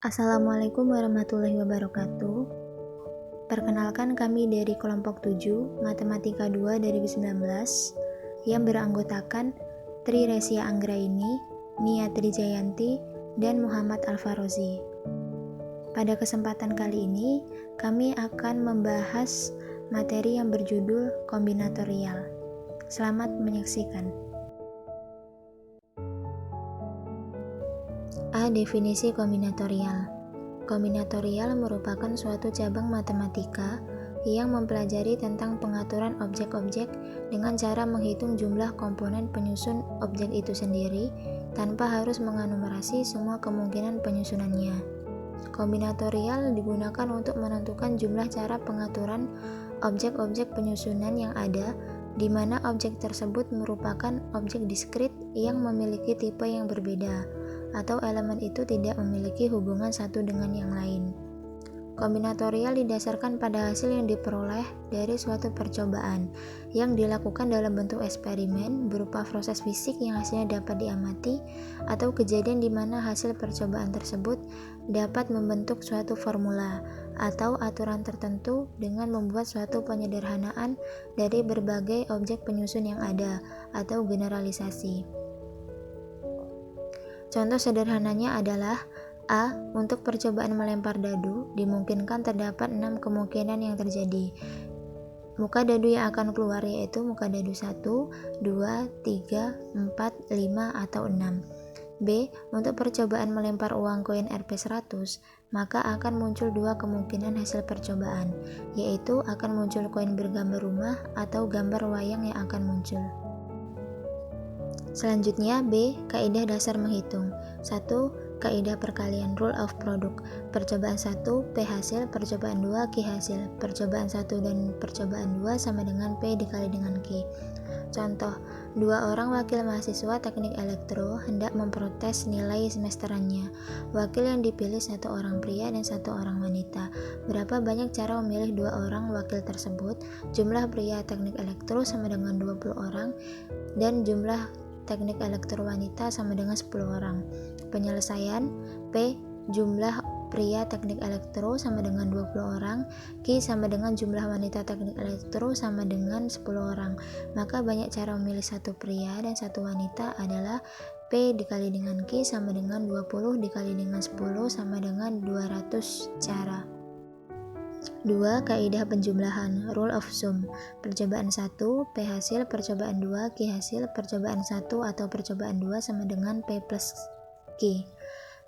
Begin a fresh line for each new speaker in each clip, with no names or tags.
Assalamualaikum warahmatullahi wabarakatuh. Perkenalkan, kami dari kelompok 7 Matematika 2 2019 yang beranggotakan Tri Resia Anggraini, Nia Trijayanti, dan Muhammad Alfarozi. Pada kesempatan kali ini, kami akan membahas materi yang berjudul kombinatorial. Selamat menyaksikan. A. Definisi kombinatorial. Kombinatorial merupakan suatu cabang matematika yang mempelajari tentang pengaturan objek-objek dengan cara menghitung jumlah komponen penyusun objek itu sendiri tanpa harus menumerasi semua kemungkinan penyusunannya. Kombinatorial digunakan untuk menentukan jumlah cara pengaturan objek-objek penyusunan yang ada, di mana objek tersebut merupakan objek diskrit yang memiliki tipe yang berbeda, atau elemen itu tidak memiliki hubungan satu dengan yang lain. Kombinatorial didasarkan pada hasil yang diperoleh dari suatu percobaan yang dilakukan dalam bentuk eksperimen berupa proses fisik yang hasilnya dapat diamati, atau kejadian di mana hasil percobaan tersebut dapat membentuk suatu formula atau aturan tertentu dengan membuat suatu penyederhanaan dari berbagai objek penyusun yang ada, atau generalisasi. Contoh sederhananya adalah A. Untuk percobaan melempar dadu, dimungkinkan terdapat 6 kemungkinan yang terjadi. Muka dadu yang akan keluar yaitu muka dadu 1, 2, 3, 4, 5, atau 6. B. Untuk percobaan melempar uang koin Rp100, maka akan muncul 2 kemungkinan hasil percobaan, yaitu akan muncul koin bergambar rumah atau gambar wayang yang akan muncul. Selanjutnya B. Kaidah dasar menghitung. 1. Kaidah perkalian, rule of product. Percobaan 1 P hasil, percobaan 2 Q hasil. Percobaan 1 dan percobaan 2 sama dengan P dikali dengan Q. Contoh, 2 orang wakil mahasiswa teknik elektro hendak memprotes nilai semesterannya. Wakil yang dipilih 1 orang pria dan 1 orang wanita. Berapa banyak cara memilih 2 orang wakil tersebut? Jumlah pria teknik elektro sama dengan 20 orang dan jumlah teknik elektro wanita sama dengan 10 orang. Penyelesaian P. Jumlah pria teknik elektro sama dengan 20 orang, Q sama dengan jumlah wanita teknik elektro sama dengan 10 orang. Maka banyak cara memilih 1 pria dan 1 wanita adalah P dikali dengan Q sama dengan 20 dikali dengan 10 sama dengan 200 cara. 2. Kaidah penjumlahan, rule of sum. Percobaan 1 P hasil, percobaan 2 Q hasil. Percobaan 1 atau percobaan 2 sama dengan P plus Q.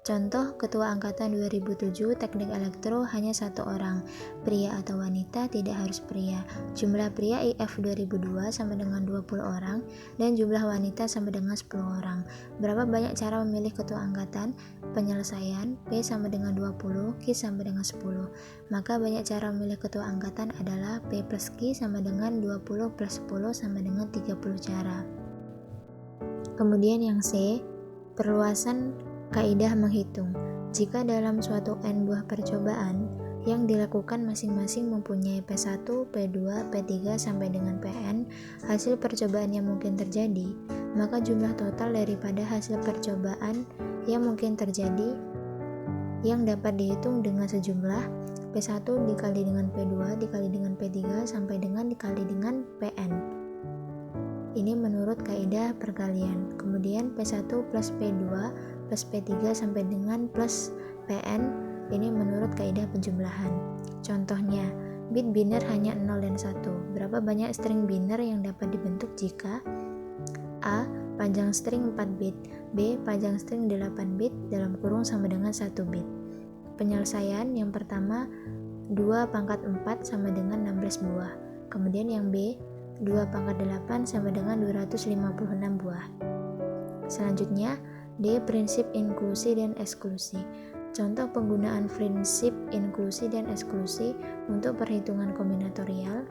Contoh, ketua angkatan 2007 teknik elektro hanya 1 orang, pria atau wanita, tidak harus pria. Jumlah pria IF 2002 sama dengan 20 orang dan jumlah wanita sama dengan 10 orang. Berapa banyak cara memilih ketua angkatan? Penyelesaian P sama dengan 20, Q sama dengan 10. Maka banyak cara memilih ketua angkatan adalah P plus Q sama dengan 20 plus 10 sama dengan 30 cara. Kemudian yang C, perluasan kaidah menghitung. Jika dalam suatu N buah percobaan yang dilakukan masing-masing mempunyai P1, P2, P3 sampai dengan Pn, hasil percobaan yang mungkin terjadi, maka jumlah total daripada hasil percobaan yang mungkin terjadi yang dapat dihitung dengan sejumlah P1 dikali dengan P2 dikali dengan P3 sampai dengan dikali dengan Pn. Ini menurut kaidah perkalian. Kemudian P1 plus P2 plus P3 sampai dengan plus Pn, ini menurut kaidah penjumlahan. Contohnya, bit biner hanya 0 dan 1. Berapa banyak string biner yang dapat dibentuk jika A. Panjang string 4 bit, B. Panjang string 8 bit dalam kurung sama dengan 1 bit. Penyelesaian yang pertama, 2 pangkat 4 sama dengan 16 buah. Kemudian yang B, 2 pangkat 8 sama dengan 256 buah. Selanjutnya, D. Prinsip inklusi dan eksklusi. Contoh penggunaan prinsip inklusi dan eksklusi untuk perhitungan kombinatorial.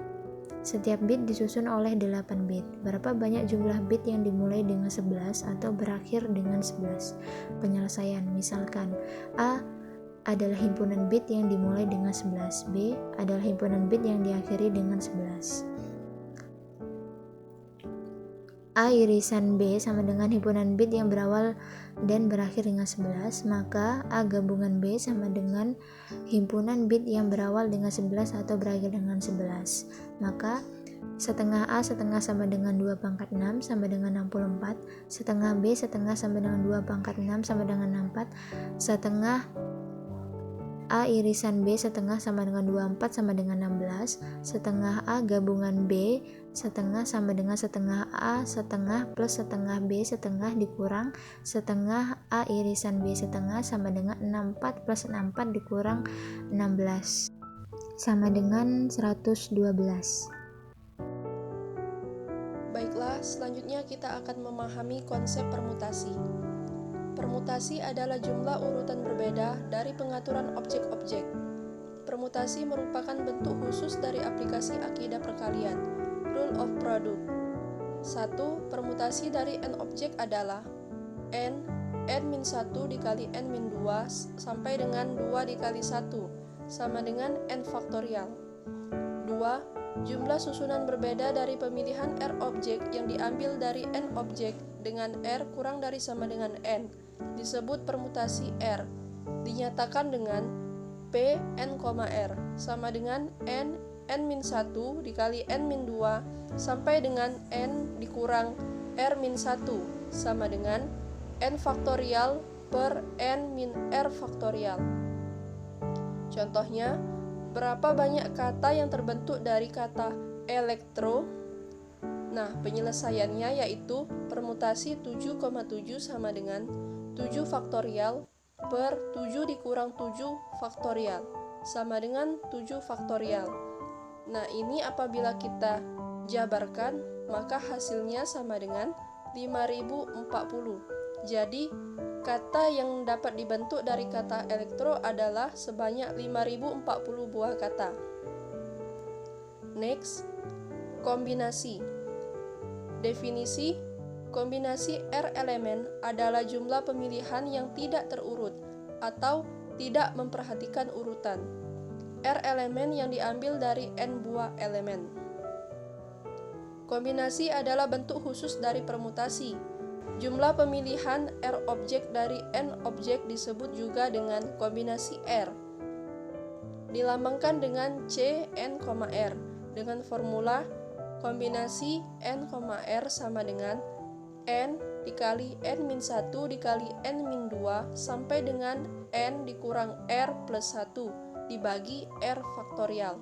Setiap bit disusun oleh 8 bit. Berapa banyak jumlah bit yang dimulai dengan 11 atau berakhir dengan 11? Penyelesaian, misalkan A adalah himpunan bit yang dimulai dengan 11, B adalah himpunan bit yang diakhiri dengan 11. A irisan B sama dengan himpunan bit yang berawal dan berakhir dengan 11, maka A gabungan B sama dengan himpunan bit yang berawal dengan 11 atau berakhir dengan 11. Maka setengah A setengah sama dengan 2 pangkat 6 sama dengan 64, setengah B setengah sama dengan 2 pangkat 6 sama dengan 64, setengah A irisan B setengah sama dengan 24 sama dengan 16, setengah A gabungan B setengah sama dengan setengah A setengah plus setengah B setengah dikurang setengah A irisan B setengah sama dengan 64 plus 64 dikurang 16 sama dengan 112.
Baiklah, selanjutnya kita akan memahami konsep permutasi. Permutasi adalah jumlah urutan berbeda dari pengaturan objek-objek. Permutasi merupakan bentuk khusus dari aplikasi akidah perkalian, rule of product. 1. Permutasi dari n objek adalah n-1 dikali n-2 sampai dengan 2 dikali 1 sama dengan n faktorial. 2. Jumlah susunan berbeda dari pemilihan R objek yang diambil dari N objek dengan R kurang dari sama dengan N disebut permutasi R, dinyatakan dengan P N, R sama dengan N-1 dikali N-2 sampai dengan N dikurang R-1 sama dengan N faktorial per N-R faktorial. Contohnya, berapa banyak kata yang terbentuk dari kata elektro? Nah, penyelesaiannya yaitu permutasi 7,7 sama dengan 7 faktorial per 7 dikurang 7 faktorial sama dengan 7 faktorial. Nah, ini apabila kita jabarkan, maka hasilnya sama dengan 5040. Jadi, kata yang dapat dibentuk dari kata elektro adalah sebanyak 5040 buah kata. Next, kombinasi. Definisi, kombinasi R elemen adalah jumlah pemilihan yang tidak terurut atau tidak memperhatikan urutan. R elemen yang diambil dari N buah elemen. Kombinasi adalah bentuk khusus dari permutasi. Jumlah pemilihan R objek dari N objek disebut juga dengan kombinasi R. Dilambangkan dengan C, N, R dengan formula kombinasi N, R sama dengan N dikali N-1 dikali N-2 sampai dengan N dikurang R plus 1 dibagi R faktorial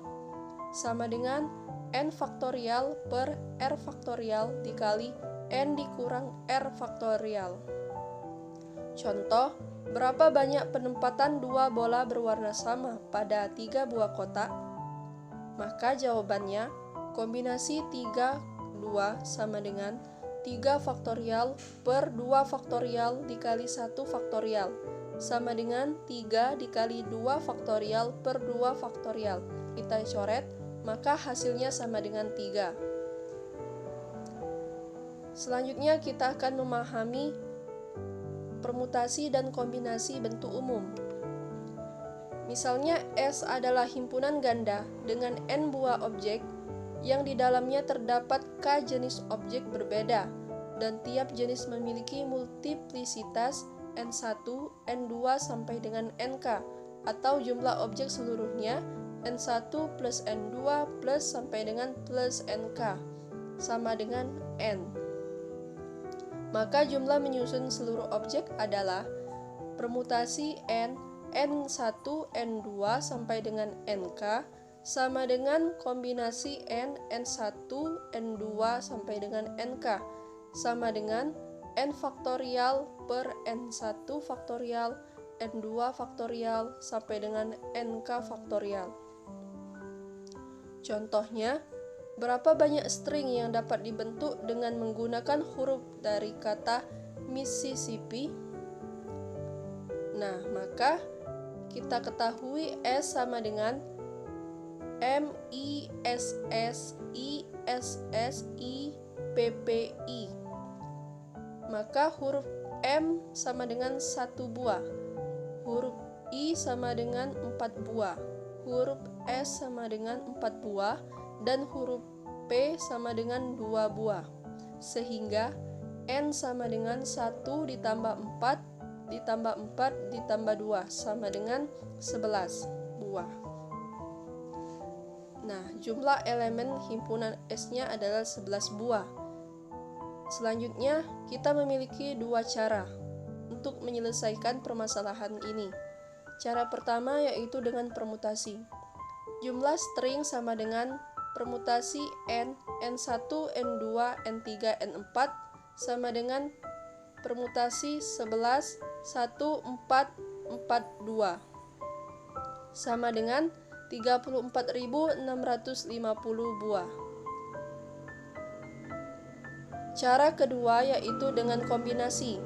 sama dengan N faktorial per R faktorial dikali N dikurang R faktorial. Contoh, berapa banyak penempatan dua bola berwarna sama pada 3 buah kotak? Maka jawabannya, kombinasi 3, 2 sama dengan 3 faktorial per 2 faktorial dikali 1 faktorial sama dengan 3 dikali 2 faktorial per 2 faktorial. Kita coret, maka hasilnya sama dengan 3. Selanjutnya kita akan memahami permutasi dan kombinasi bentuk umum. Misalnya S adalah himpunan ganda dengan N buah objek yang di dalamnya terdapat K jenis objek berbeda dan tiap jenis memiliki multiplisitas N1, N2 sampai dengan NK atau jumlah objek seluruhnya N1 plus N2 plus sampai dengan plus NK sama dengan N. Maka jumlah menyusun seluruh objek adalah permutasi N1, N2 sampai dengan NK sama dengan kombinasi N1, N2 sampai dengan NK sama dengan N faktorial per N1 faktorial, N2 faktorial sampai dengan NK faktorial. Contohnya, berapa banyak string yang dapat dibentuk dengan menggunakan huruf dari kata Mississippi? Nah, maka kita ketahui S sama dengan MISSISSIPPI. Maka huruf M sama dengan 1 buah, huruf I sama dengan 4 buah, huruf S sama dengan 4 buah, dan huruf P sama dengan 2 buah. sehingga N sama dengan 1 ditambah 4 ditambah 4 ditambah 2 sama dengan 11 buah. Nah, jumlah elemen himpunan S-nya adalah 11 buah. Selanjutnya, kita memiliki dua cara untuk menyelesaikan permasalahan ini. Cara pertama yaitu dengan permutasi. Jumlah string sama dengan permutasi N, N1, N2, N3, N4 sama dengan permutasi 11, 1, 4, 4, 2 sama dengan 34.650 buah. Cara kedua yaitu dengan kombinasi.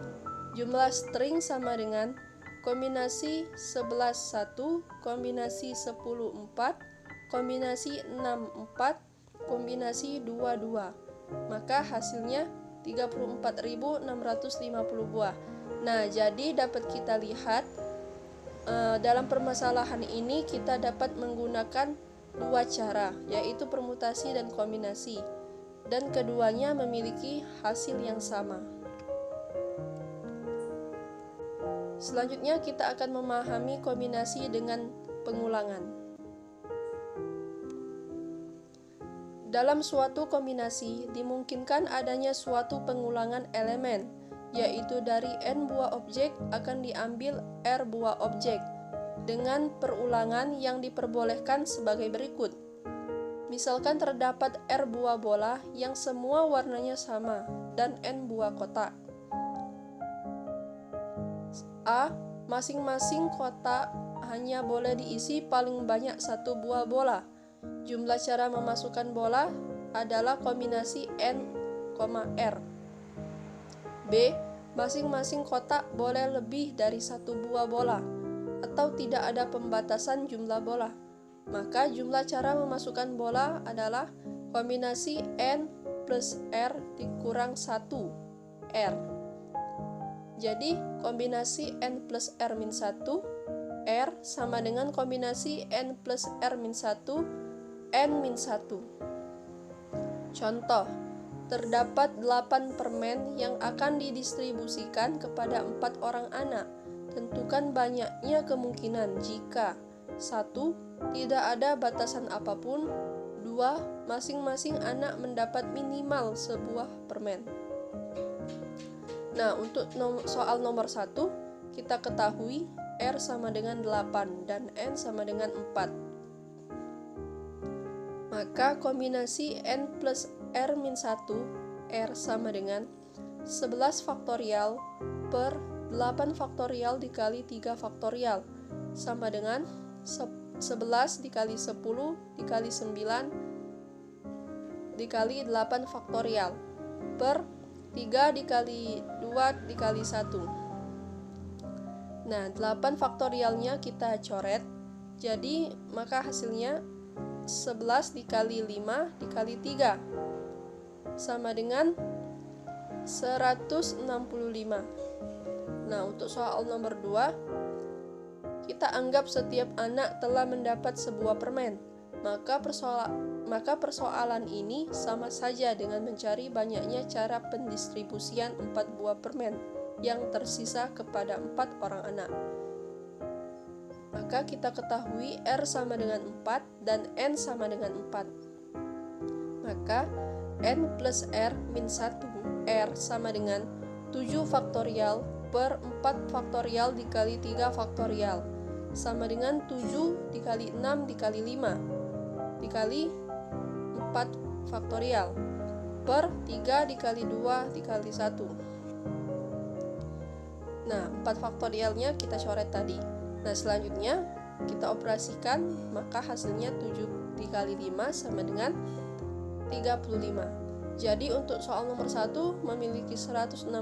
Jumlah string sama dengan kombinasi 11, 1, kombinasi 10, 4, kombinasi 6, 4, kombinasi 2, 2. Maka hasilnya 34.650 buah. Nah, jadi dapat kita lihat dalam permasalahan ini kita dapat menggunakan dua cara, yaitu permutasi dan kombinasi, dan keduanya memiliki hasil yang sama. Selanjutnya kita akan memahami kombinasi dengan pengulangan. Dalam suatu kombinasi dimungkinkan adanya suatu pengulangan elemen, yaitu dari N buah objek akan diambil R buah objek dengan perulangan yang diperbolehkan sebagai berikut. Misalkan terdapat R buah bola yang semua warnanya sama dan N buah kotak. A. Masing-masing kotak hanya boleh diisi paling banyak satu buah bola. Jumlah cara memasukkan bola adalah kombinasi N, R. B. Masing-masing kotak boleh lebih dari satu buah bola, atau tidak ada pembatasan jumlah bola. Maka jumlah cara memasukkan bola adalah kombinasi N plus R dikurang 1, R. Jadi, kombinasi N plus R min 1, R sama dengan kombinasi N plus R min 1, N min 1. Contoh, terdapat 8 permen yang akan didistribusikan kepada 4 orang anak. Tentukan banyaknya kemungkinan jika 1. Tidak ada batasan apapun. 2. Masing-masing anak mendapat minimal sebuah permen. Nah, untuk soal nomor 1, kita ketahui R sama dengan 8 dan N sama dengan 4. Maka kombinasi N plus R min 1, R sama dengan 11 faktorial per 8 faktorial dikali 3 faktorial sama dengan 11 dikali 10 dikali 9 dikali 8 faktorial per 3 dikali 2 dikali 1. Nah, 8 faktorialnya kita coret. Jadi, maka hasilnya 11 dikali 5 dikali 3 sama dengan 165. Nah, untuk soal nomor 2, kita anggap setiap anak telah mendapat sebuah permen. Maka persoalan ini sama saja dengan mencari banyaknya cara pendistribusian 4 buah permen yang tersisa kepada 4 orang anak. Maka kita ketahui R sama dengan 4 dan N sama dengan 4. Maka N plus R min 1 R sama dengan 7 faktorial per 4 faktorial dikali 3 faktorial sama dengan 7 dikali 6 dikali 5 dikali 4 faktorial per 3 dikali 2 dikali 1. Nah, 4 faktorialnya kita coret tadi. Nah, selanjutnya kita operasikan, maka hasilnya 7 dikali 5 sama dengan 35. Jadi untuk soal nomor 1 memiliki 165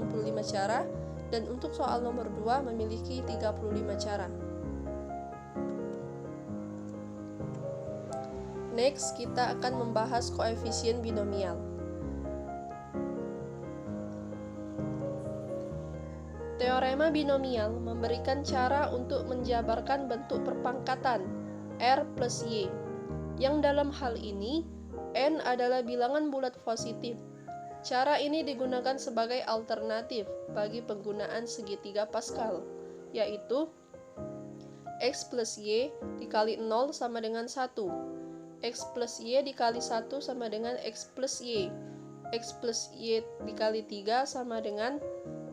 cara dan untuk soal nomor 2 memiliki 35 cara. Next, kita akan membahas koefisien binomial. Teorema binomial memberikan cara untuk menjabarkan bentuk perpangkatan R plus Y, yang dalam hal ini N adalah bilangan bulat positif Cara ini digunakan sebagai alternatif bagi penggunaan segitiga Pascal, yaitu X plus Y dikali 0 sama dengan 1. X plus Y dikali 1 sama dengan X plus Y. X plus Y dikali 3 sama dengan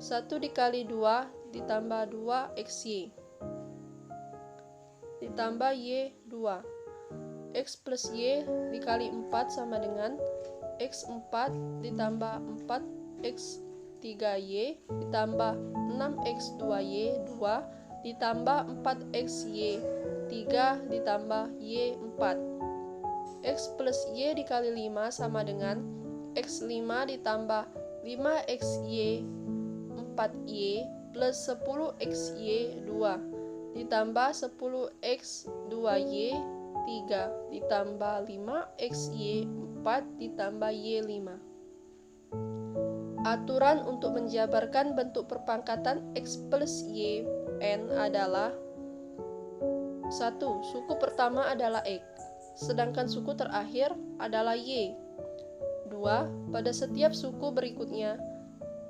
1 dikali 2 ditambah 2XY. Ditambah Y 2. X plus Y dikali 4 sama dengan X4 ditambah 4X3Y ditambah 6X2Y 2 ditambah 4XY 3 ditambah Y4. X plus Y dikali 5 sama dengan X5 ditambah 5XY 4Y plus 10XY 2 ditambah 10X2Y 3 ditambah 5XY 4 ditambah Y5. Aturan untuk menjabarkan bentuk perpangkatan X plus Y N adalah 1. Suku pertama adalah X, sedangkan suku terakhir adalah Y. 2. Pada setiap suku berikutnya,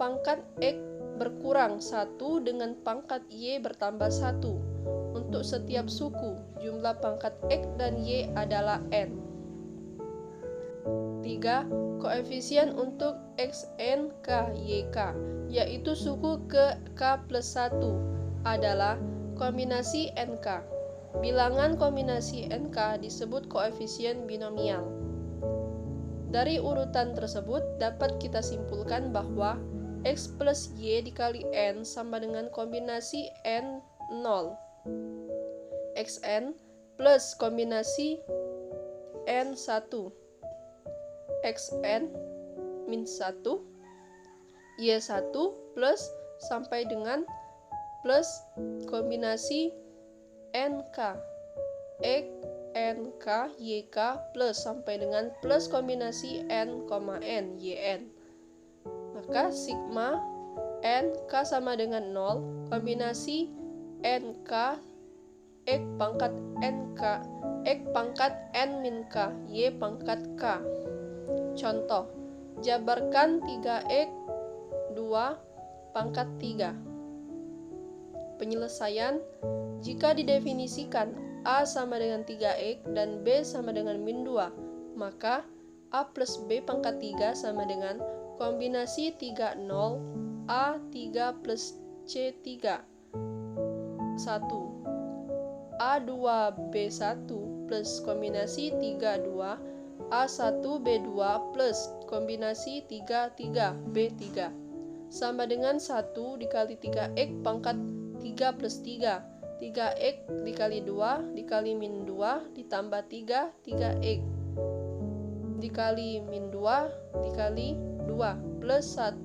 pangkat X berkurang 1 dengan pangkat Y bertambah 1. Untuk setiap suku, jumlah pangkat X dan Y adalah N. 3. Koefisien untuk Xn, K, Yk, yaitu suku ke K plus 1, adalah kombinasi NK. Bilangan kombinasi NK disebut koefisien binomial. Dari urutan tersebut dapat kita simpulkan bahwa X plus Y dikali N sama dengan kombinasi N0. Xn plus kombinasi N1. Xn min 1. Y1 plus sampai dengan plus kombinasi NK. X, NK, YK plus sampai dengan plus kombinasi N, N, YN. Maka sigma NK sama dengan 0, kombinasi NK X pangkat NK, X pangkat N min K, Y pangkat K. Contoh, jabarkan 3X 2 pangkat 3. Penyelesaian, jika didefinisikan A sama dengan 3X dan B sama dengan min 2, maka A plus B pangkat 3 sama dengan kombinasi 30 A3 plus C3. 1. A2B1 plus kombinasi 32 A1B2 plus kombinasi 33B3 sama dengan 1 dikali 3X pangkat 3 plus 3. 3X dikali 2 dikali min 2 ditambah 3, 3X dikali min 2 dikali 2 plus 1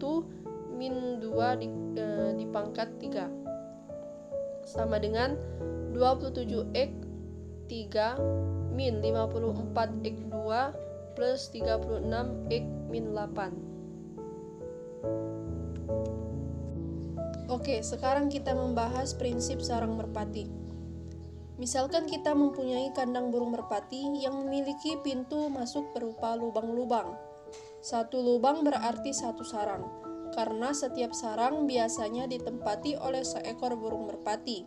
min 2 di pangkat 3 sama dengan 27X 3 min 54X 2 plus 36X min 8. Oke, sekarang kita membahas prinsip sarang merpati. Misalkan kita mempunyai kandang burung merpati yang memiliki pintu masuk berupa lubang-lubang. Satu lubang berarti satu sarang, karena setiap sarang biasanya ditempati oleh seekor burung merpati.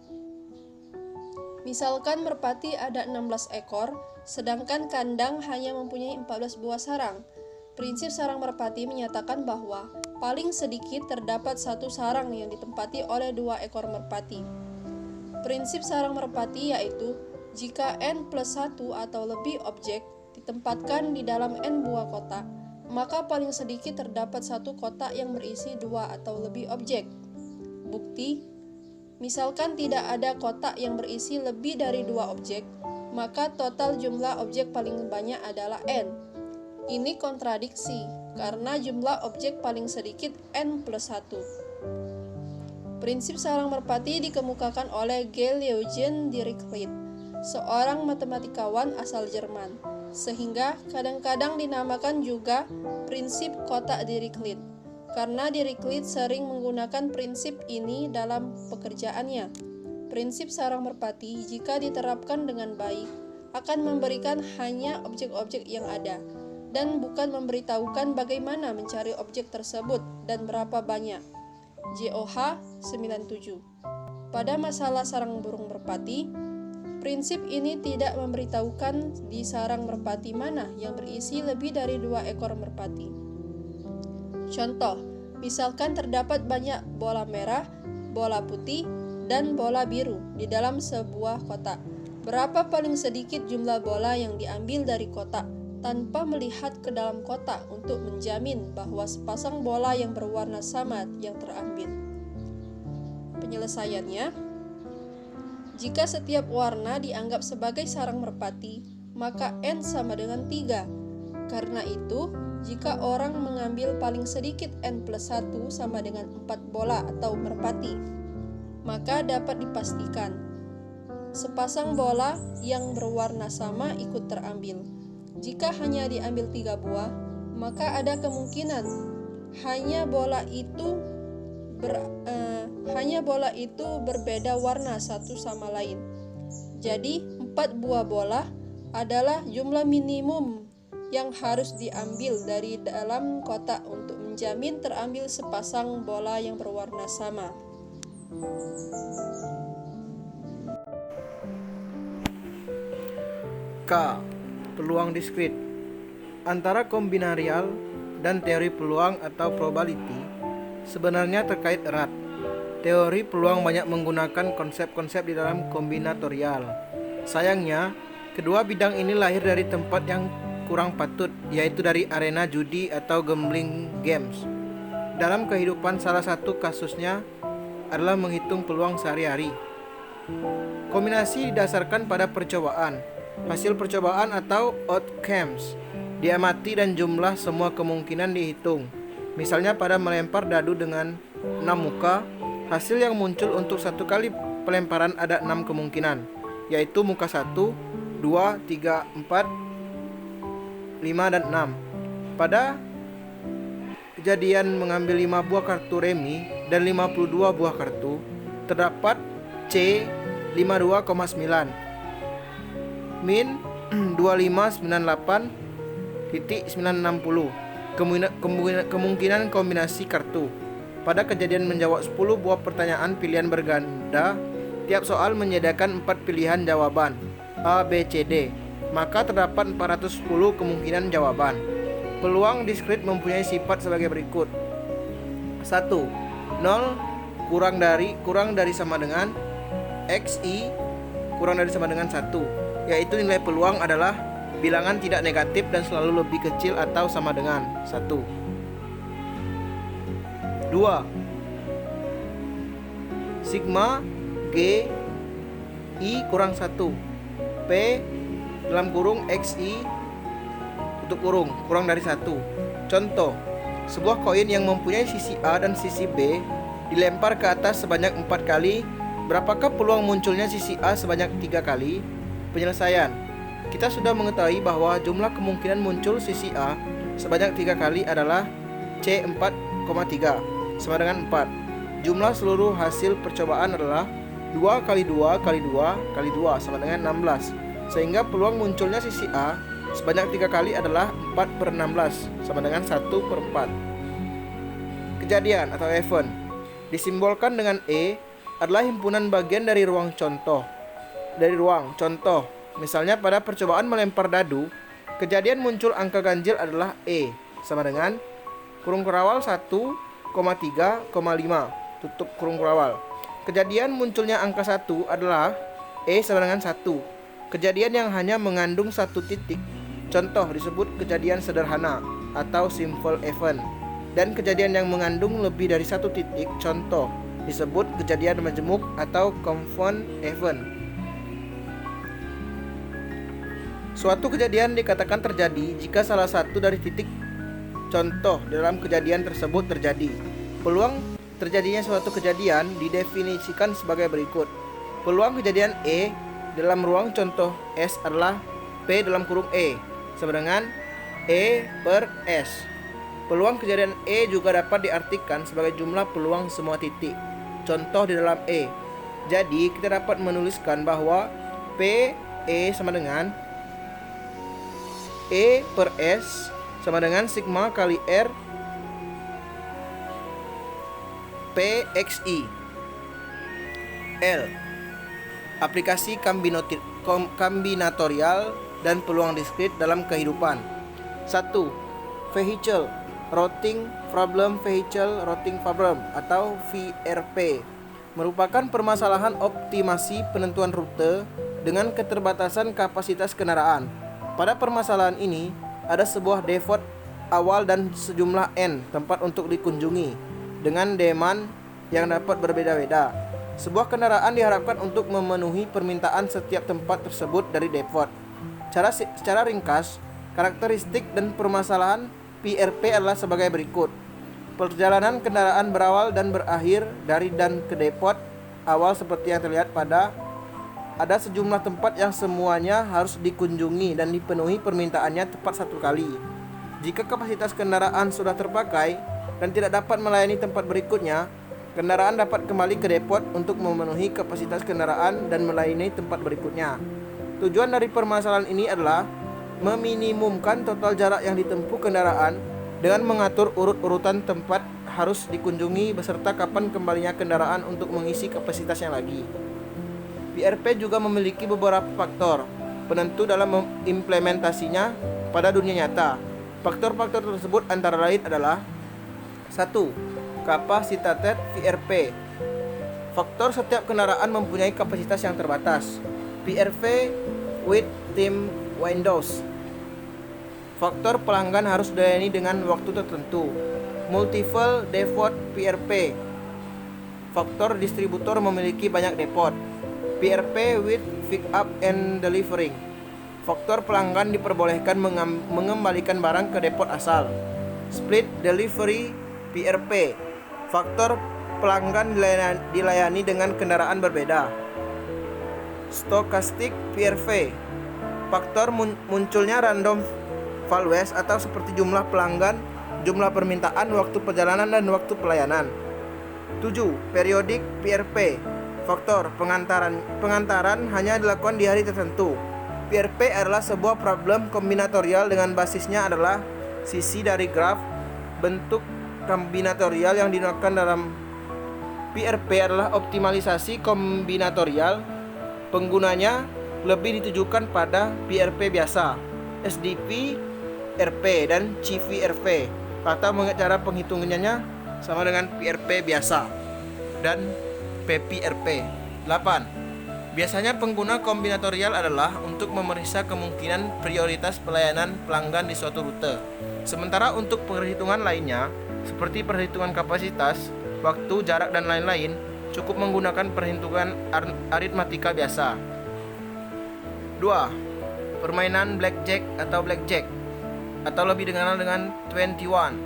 Misalkan merpati ada 16 ekor, sedangkan kandang hanya mempunyai 14 buah sarang. Prinsip sarang merpati menyatakan bahwa paling sedikit terdapat satu sarang yang ditempati oleh 2 ekor merpati. Prinsip sarang merpati yaitu jika N plus 1 atau lebih objek ditempatkan di dalam N buah kotak, maka paling sedikit terdapat satu kotak yang berisi 2 atau lebih objek. Bukti, misalkan tidak ada kotak yang berisi lebih dari 2 objek, maka total jumlah objek paling banyak adalah N. Ini kontradiksi, karena jumlah objek paling sedikit N plus 1. Prinsip sarang merpati dikemukakan oleh Eugen Dirichlet, seorang matematikawan asal Jerman, sehingga kadang-kadang dinamakan juga prinsip kotak Dirichlet, karena Dirichlet sering menggunakan prinsip ini dalam pekerjaannya. Prinsip sarang merpati, jika diterapkan dengan baik, akan memberikan hanya objek-objek yang ada, dan bukan memberitahukan bagaimana mencari objek tersebut dan berapa banyak. JOH 97. Pada masalah sarang burung merpati, prinsip ini tidak memberitahukan di sarang merpati mana yang berisi lebih dari 2 ekor merpati. Contoh, misalkan terdapat banyak bola merah, bola putih, dan bola biru di dalam sebuah kotak. Berapa paling sedikit jumlah bola yang diambil dari kotak tanpa melihat ke dalam kotak untuk menjamin bahwa sepasang bola yang berwarna sama yang terambil? Penyelesaiannya, jika setiap warna dianggap sebagai sarang merpati, maka N sama dengan 3. Karena itu, jika orang mengambil paling sedikit N plus 1 sama dengan 4 bola atau merpati, maka dapat dipastikan sepasang bola yang berwarna sama ikut terambil. Jika hanya diambil 3 buah, maka ada kemungkinan hanya bola itu berbeda warna satu sama lain. Jadi 4 buah bola adalah jumlah minimum yang harus diambil dari dalam kotak untuk menjamin terambil sepasang bola yang berwarna sama.
K. Peluang diskrit. Antara kombinarial dan teori peluang atau probability sebenarnya terkait erat. Teori peluang banyak menggunakan konsep-konsep di dalam kombinatorial. Sayangnya, kedua bidang ini lahir dari tempat yang kurang patut, yaitu dari arena judi atau gambling games. Dalam kehidupan, salah satu kasusnya adalah menghitung peluang sehari-hari. Kombinasi didasarkan pada percobaan, hasil percobaan atau outcomes diamati dan jumlah semua kemungkinan dihitung. Misalnya pada melempar dadu dengan 6 muka, hasil yang muncul untuk satu kali pelemparan ada 6 kemungkinan, yaitu muka 1, 2, 3, 4, 5, dan 6. Pada kejadian mengambil 5 buah kartu remi dan 52 buah kartu, terdapat C 52,9 min 2598.960 kemungkinan kombinasi kartu. Pada kejadian menjawab 10 buah pertanyaan pilihan berganda, tiap soal menyediakan 4 pilihan jawaban A, B, C, D, maka terdapat 410 kemungkinan jawaban. Peluang diskrit mempunyai sifat sebagai berikut. 1. 0 kurang dari sama dengan XI kurang dari sama dengan 1, yaitu nilai peluang adalah bilangan tidak negatif dan selalu lebih kecil atau sama dengan 1. 2. Sigma G I kurang 1 P dalam kurung XI tutup kurung kurang dari 1. Contoh, sebuah koin yang mempunyai sisi A dan sisi B dilempar ke atas sebanyak 4 kali. Berapakah peluang munculnya sisi A sebanyak 3 kali? Penyelesaian. Kita sudah mengetahui bahwa jumlah kemungkinan muncul sisi A sebanyak 3 kali adalah C4,3 sama dengan 4. Jumlah seluruh hasil percobaan adalah 2 kali 2 kali 2 kali 2 sama dengan 16. Sehingga peluang munculnya sisi A sebanyak 3 kali adalah 4/16 sama dengan 1/4. Kejadian atau event disimbolkan dengan E adalah himpunan bagian dari ruang contoh. Misalnya pada percobaan melempar dadu, kejadian muncul angka ganjil adalah E sama dengan kurung kurawal 1,3,5 tutup kurung kurawal. Kejadian munculnya angka 1 adalah E sama dengan 1. Kejadian yang hanya mengandung 1 titik, contoh disebut kejadian sederhana atau simple event. Dan kejadian yang mengandung lebih dari 1 titik, contoh disebut kejadian majemuk atau confound event. Suatu kejadian dikatakan terjadi jika salah satu dari titik contoh dalam kejadian tersebut terjadi. Peluang terjadinya suatu kejadian didefinisikan sebagai berikut. Peluang kejadian E dalam ruang contoh S adalah P dalam kurung E sama dengan E per S. Peluang kejadian E juga dapat diartikan sebagai jumlah peluang semua titik contoh di dalam E. Jadi kita dapat menuliskan bahwa P E sama dengan E per S sama dengan sigma kali R PXI. L. Aplikasi kombinatorial dan peluang diskrit dalam kehidupan. 1. Vehicle Routing Problem Vehicle Routing Problem atau VRP merupakan permasalahan optimasi penentuan rute dengan keterbatasan kapasitas kendaraan. Pada permasalahan ini, ada sebuah default awal dan sejumlah N tempat untuk dikunjungi dengan demand yang dapat berbeda-beda. Sebuah kendaraan diharapkan untuk memenuhi permintaan setiap tempat tersebut dari default. Secara ringkas, karakteristik dan permasalahan PRP adalah sebagai berikut. Perjalanan kendaraan berawal dan berakhir dari dan ke depot awal seperti yang terlihat pada ada sejumlah tempat yang semuanya harus dikunjungi dan dipenuhi permintaannya tepat satu kali. Jika kapasitas kendaraan sudah terpakai dan tidak dapat melayani tempat berikutnya, kendaraan dapat kembali ke depot untuk memenuhi kapasitas kendaraan dan melayani tempat berikutnya. Tujuan dari permasalahan ini adalah meminimumkan total jarak yang ditempuh kendaraan dengan mengatur urut-urutan tempat harus dikunjungi beserta kapan kembalinya kendaraan untuk mengisi kapasitasnya lagi. PRP juga memiliki beberapa faktor penentu dalam implementasinya pada dunia nyata. Faktor-faktor tersebut antara lain adalah 1. Kapasitas VRP. Faktor setiap kendaraan mempunyai kapasitas yang terbatas. PRV with team windows. Faktor pelanggan harus dilayani dengan waktu tertentu. Multiple depot PRP. Faktor distributor memiliki banyak depot. PRP with pick up and delivering. Faktor pelanggan diperbolehkan mengembalikan barang ke depot asal. Split delivery PRP. Faktor pelanggan dilayani dengan kendaraan berbeda. Stochastic PRV. Faktor munculnya random values atau seperti jumlah pelanggan, jumlah permintaan, waktu perjalanan dan waktu pelayanan. 7. Periodic PRP. Faktor pengantaran hanya dilakukan di hari tertentu. PRP adalah sebuah problem kombinatorial dengan basisnya adalah sisi dari graf. Bentuk kombinatorial yang digunakan dalam PRP adalah optimalisasi kombinatorial. Penggunanya lebih ditujukan pada PRP biasa, SDP RP dan CVRP, atau cara penghitungannya sama dengan PRP biasa dan PPRP. 8. Biasanya pengguna kombinatorial adalah untuk memeriksa kemungkinan prioritas pelayanan pelanggan di suatu rute. Sementara untuk perhitungan lainnya, seperti perhitungan kapasitas, waktu, jarak, dan lain-lain, cukup menggunakan perhitungan aritmatika biasa. 2. Permainan blackjack atau lebih dikenal dengan 21.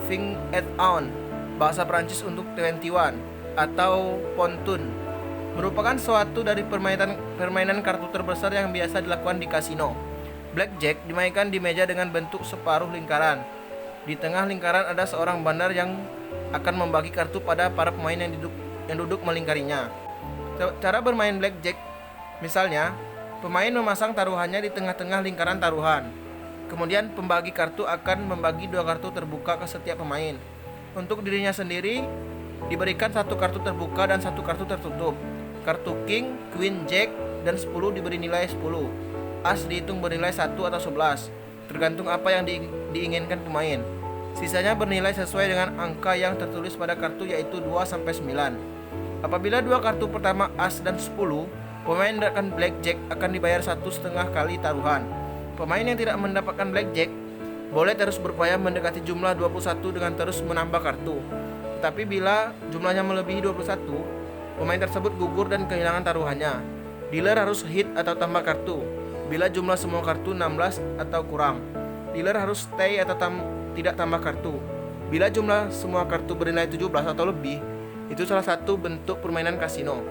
Fin et on, bahasa Prancis untuk 21 atau pontun, merupakan suatu dari permainan kartu terbesar yang biasa dilakukan di kasino. Blackjack dimainkan di meja dengan bentuk separuh lingkaran. Di tengah lingkaran ada seorang bandar yang akan membagi kartu pada para pemain yang duduk melingkarinya. Cara bermain blackjack, misalnya, pemain memasang taruhannya di tengah-tengah lingkaran taruhan. Kemudian pembagi kartu akan membagi 2 kartu terbuka ke setiap pemain. Untuk dirinya sendiri diberikan 1 kartu terbuka dan 1 kartu tertutup. Kartu king, queen, jack, dan 10 diberi nilai 10. As dihitung bernilai 1 atau 11, tergantung apa yang diinginkan pemain. Sisanya bernilai sesuai dengan angka yang tertulis pada kartu, yaitu 2-9. Apabila 2 kartu pertama as dan 10, pemain mendapatkan blackjack akan dibayar 1,5 kali taruhan. Pemain yang tidak mendapatkan blackjack boleh terus berupaya mendekati jumlah 21 dengan terus menambah kartu. Tetapi bila jumlahnya melebihi 21, pemain tersebut gugur dan kehilangan taruhannya. Dealer harus hit atau tambah kartu. Bila jumlah semua kartu 16 atau kurang, dealer harus stay atau tidak tambah kartu. Bila jumlah semua kartu bernilai 17 atau lebih, itu salah satu bentuk permainan kasino.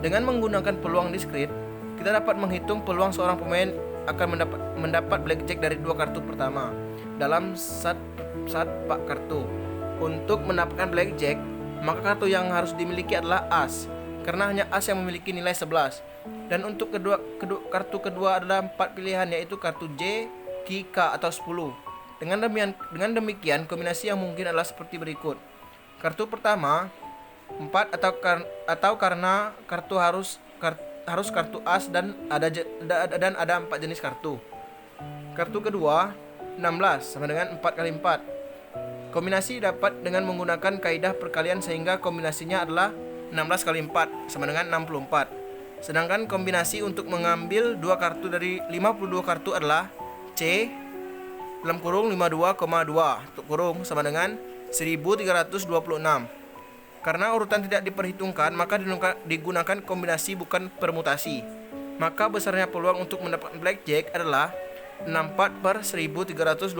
Dengan menggunakan peluang diskrit, kita dapat menghitung peluang seorang pemain akan mendapat blackjack dari 2 kartu pertama dalam saat pak kartu. Untuk mendapatkan blackjack, maka kartu yang harus dimiliki adalah as, karena hanya as yang memiliki nilai 11. Dan untuk kartu kedua adalah 4 pilihan, yaitu kartu J, K, Q, K atau 10. Dengan demikian, kombinasi yang mungkin adalah seperti berikut. Kartu pertama 4 atau karena kartu harus kartu as dan ada 4 jenis kartu. Kartu kedua 16 sama dengan 4 kali 4. Kombinasi dapat dengan menggunakan kaidah perkalian sehingga kombinasinya adalah 16 kali 4 sama dengan 64. Sedangkan kombinasi untuk mengambil 2 kartu dari 52 kartu adalah C dalam kurung 52,2 tutup kurung sama dengan 1326. Karena urutan tidak diperhitungkan, maka digunakan kombinasi bukan permutasi. Maka besarnya peluang untuk mendapatkan blackjack adalah 64 per 1326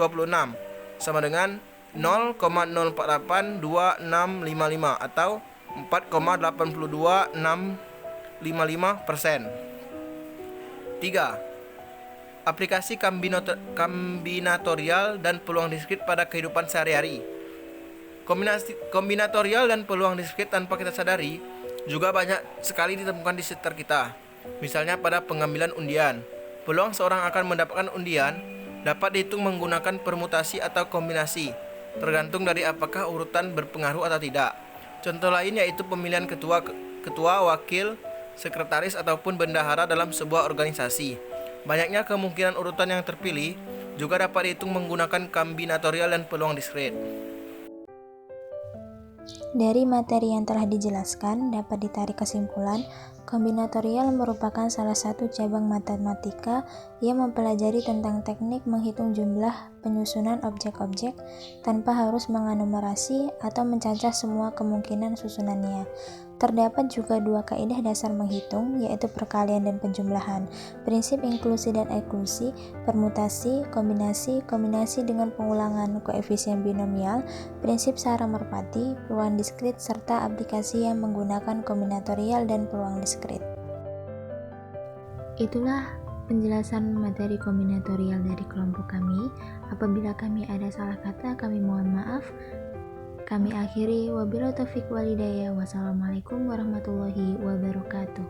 sama dengan 0,048265 atau 4,82655%. 3. Aplikasi kombinatorial dan peluang diskrit pada kehidupan sehari-hari. Kombinatorial dan peluang diskrit tanpa kita sadari juga banyak sekali ditemukan di sekitar kita. Misalnya pada pengambilan undian. Peluang seorang akan mendapatkan undian dapat dihitung menggunakan permutasi atau kombinasi, tergantung dari apakah urutan berpengaruh atau tidak. Contoh lain yaitu pemilihan ketua, wakil, sekretaris ataupun bendahara dalam sebuah organisasi. Banyaknya kemungkinan urutan yang terpilih juga dapat dihitung menggunakan kombinatorial dan peluang diskrit.
Dari materi yang telah dijelaskan, dapat ditarik kesimpulan, kombinatorial merupakan salah satu cabang matematika yang mempelajari tentang teknik menghitung jumlah penyusunan objek-objek tanpa harus mengenumerasi atau mencacah semua kemungkinan susunannya. Terdapat juga 2 kaidah dasar menghitung, yaitu perkalian dan penjumlahan, prinsip inklusi dan eksklusi, permutasi, kombinasi dengan pengulangan koefisien binomial, prinsip Sara merpati, peluang diskrit, serta aplikasi yang menggunakan kombinatorial dan peluang diskrit. Itulah penjelasan materi kombinatorial dari kelompok kami. Apabila kami ada salah kata, kami mohon maaf. Kami akhiri, wabillahi taufiq wal hidayah. Wassalamualaikum warahmatullahi wabarakatuh.